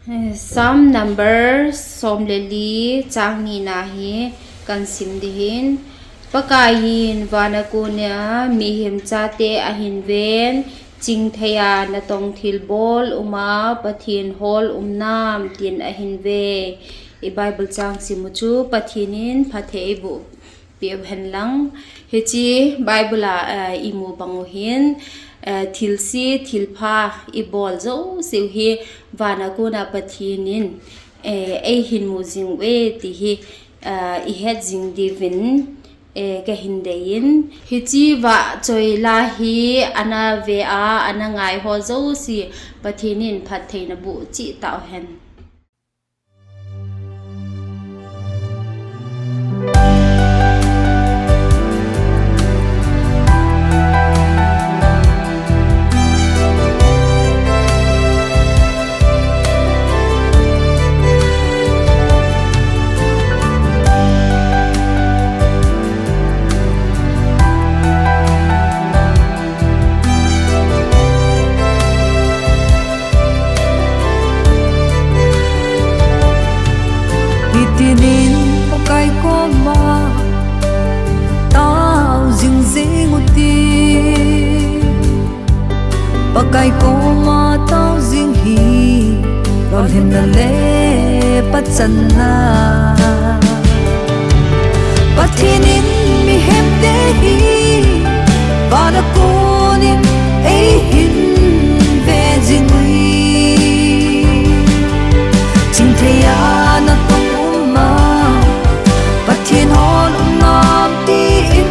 Some number som leli chang ni na hi kan sim dihin pakayin vanakunya mihim chate ahin ven ching thaya na tong thil bol uma pathin hol umnam tin ahin ve i bible chang simuchu pathinin phathei bu piam henlang hechi bible a imu banguhin thilsi thilpha i bol zo siu hi vanakuna pathinin ei hin mu jing we ti hi i het jing divin ka hindein hichi wa choi la hi ana ve a ana ngai ho zo si pathinin phatheina bu chi taw hen Nitinin pakai kom ma tao jing jing uti pakai kom ma tao jing hi lol hin na le patsan na patinin mi hem de hi bana kunin ei hin ve jing ui ching thea na thiên hồn ngam tin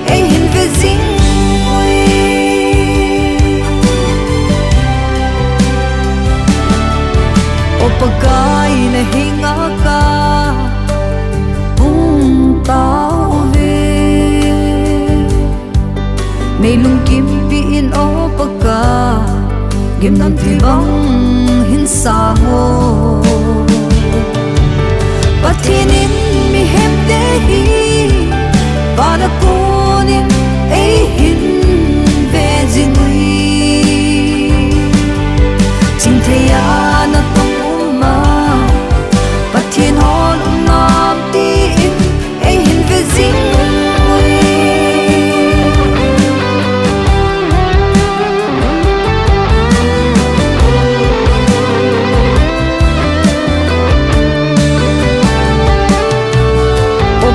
ai hin về dinh ui o pakai na hinga ka tao về nei lung kim pi in o paka gem nam thi bang hin sa ho pathinin mi hem de hi bana kunin ei hin ve jing ui ching thea na tong uma pathin hol ngam tin ei hin ve jing ui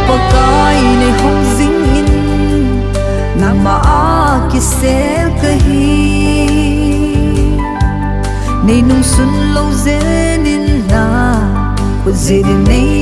pakai ne hong jing in nama a ki sel ka hi nei nung sun lo zen in na ko zin nei